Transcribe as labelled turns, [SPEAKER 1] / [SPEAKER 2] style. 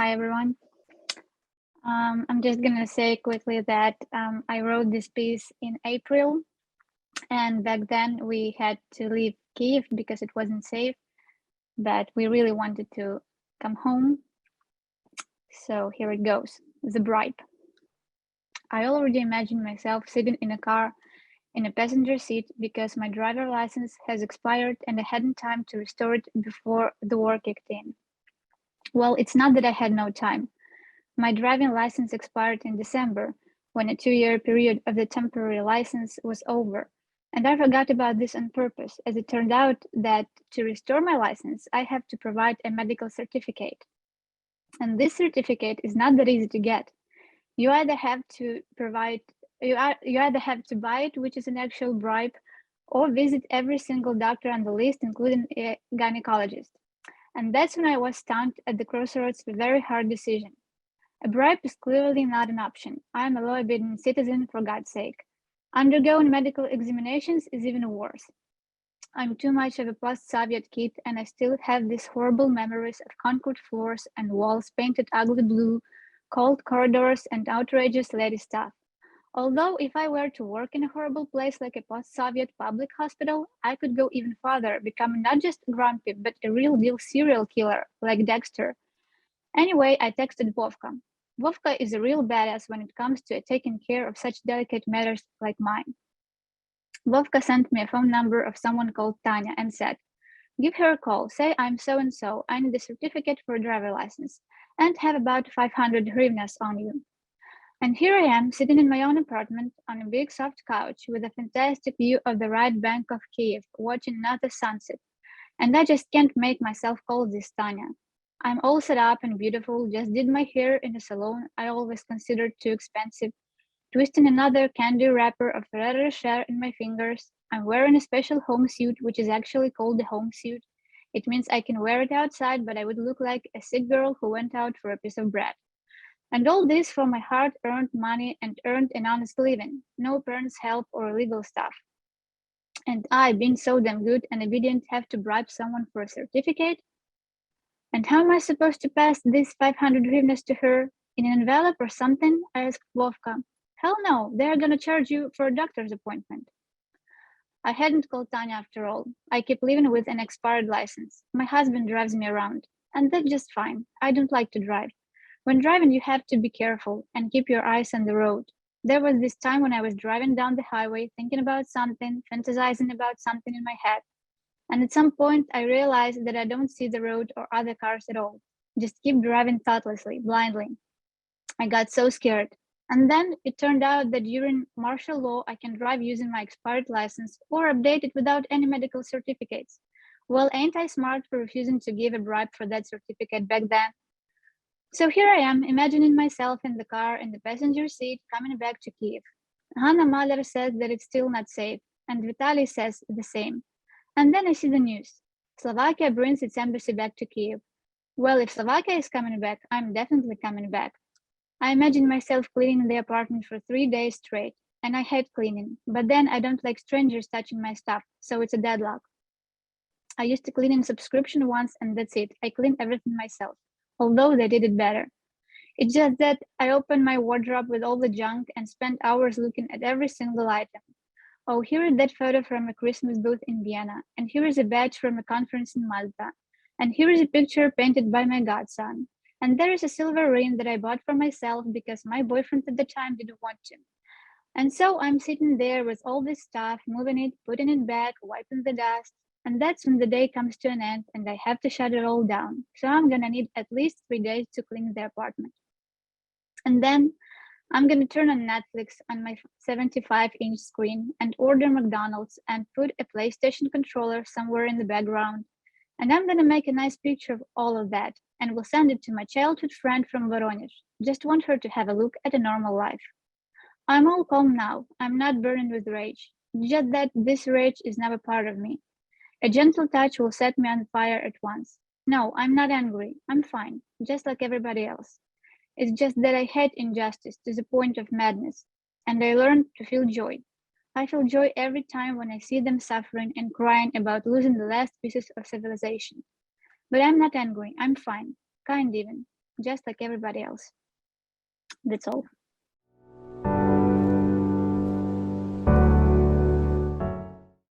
[SPEAKER 1] Hi, everyone. I'm just gonna say quickly that I wrote this piece in April, and back then we had to leave Kyiv because it wasn't safe, but we really wanted to come home. So here it goes, the bribe. I already imagined myself sitting in a car in a passenger seat because my driver license has expired and I hadn't time to restore it before the war kicked in. Well, it's not that I had no time. My driving license expired in December, when a 2-year period of the temporary license was over. And I forgot about this on purpose, as it turned out that to restore my license, I have to provide a medical certificate. And this certificate is not that easy to get. You either have to buy it, which is an actual bribe, or visit every single doctor on the list, including a gynecologist. And that's when I was stunned at the crossroads of a very hard decision. A bribe is clearly not an option. I am a law-abiding citizen, for God's sake. Undergoing medical examinations is even worse. I'm too much of a post-Soviet kid, and I still have these horrible memories of concrete floors and walls painted ugly blue, cold corridors, and outrageous lady stuff. Although if I were to work in a horrible place like a post-Soviet public hospital, I could go even farther, becoming not just grumpy, but a real-deal serial killer, like Dexter. Anyway, I texted Vovka. Vovka is a real badass when it comes to taking care of such delicate matters like mine. Vovka sent me a phone number of someone called Tanya and said, give her a call, say I'm so-and-so, I need a certificate for a driver license, and have about 500 hryvnias on you. And here I am, sitting in my own apartment on a big soft couch with a fantastic view of the right bank of Kyiv, watching another sunset. And I just can't make myself call this Tanya. I'm all set up and beautiful, just did my hair in a salon I always considered too expensive, twisting another candy wrapper of Ferrero Rocher in my fingers. I'm wearing a special home suit, which is actually called a home suit. It means I can wear it outside, but I would look like a sick girl who went out for a piece of bread. And all this for my hard-earned money and earned an honest living, no parents' help or legal stuff. And I, being so damn good and obedient, have to bribe someone for a certificate? And how am I supposed to pass these 500 hryvnias to her? In an envelope or something? I asked Vovka. Hell no, they're gonna charge you for a doctor's appointment. I hadn't called Tanya after all. I keep living with an expired license. My husband drives me around, and that's just fine. I don't like to drive. When driving, you have to be careful and keep your eyes on the road. There was this time when I was driving down the highway, thinking about something, fantasizing about something in my head. And at some point, I realized that I don't see the road or other cars at all. Just keep driving thoughtlessly, blindly. I got so scared. And then it turned out that during martial law, I can drive using my expired license or update it without any medical certificates. Well, ain't I smart for refusing to give a bribe for that certificate back then? So here I am, imagining myself in the car in the passenger seat coming back to Kyiv. Hanna mother says that it's still not safe, and Vitaly says the same. And then I see the news. Slovakia brings its embassy back to Kyiv. Well, if Slovakia is coming back, I'm definitely coming back. I imagine myself cleaning the apartment for 3 days straight, and I hate cleaning, but then I don't like strangers touching my stuff, so it's a deadlock. I used to clean in subscription once, and that's it. I clean everything myself, although they did it better. It's just that I opened my wardrobe with all the junk and spent hours looking at every single item. Oh, here is that photo from a Christmas booth in Vienna, and here is a badge from a conference in Malta, and here is a picture painted by my godson, and there is a silver ring that I bought for myself because my boyfriend at the time didn't want to. And so I'm sitting there with all this stuff, moving it, putting it back, wiping the dust, and that's when the day comes to an end and I have to shut it all down. So I'm gonna need at least 3 days to clean the apartment. And then I'm gonna turn on Netflix on my 75-inch screen and order McDonald's and put a PlayStation controller somewhere in the background. And I'm gonna make a nice picture of all of that and will send it to my childhood friend from Voronezh. Just want her to have a look at a normal life. I'm all calm now. I'm not burning with rage. Just that this rage is now a part of me. A gentle touch will set me on fire at once. No, I'm not angry. I'm fine, just like everybody else. It's just that I hate injustice to the point of madness, and I learned to feel joy. I feel joy every time when I see them suffering and crying about losing the last pieces of civilization. But I'm not angry, I'm fine, kind even. just like everybody else. That's all.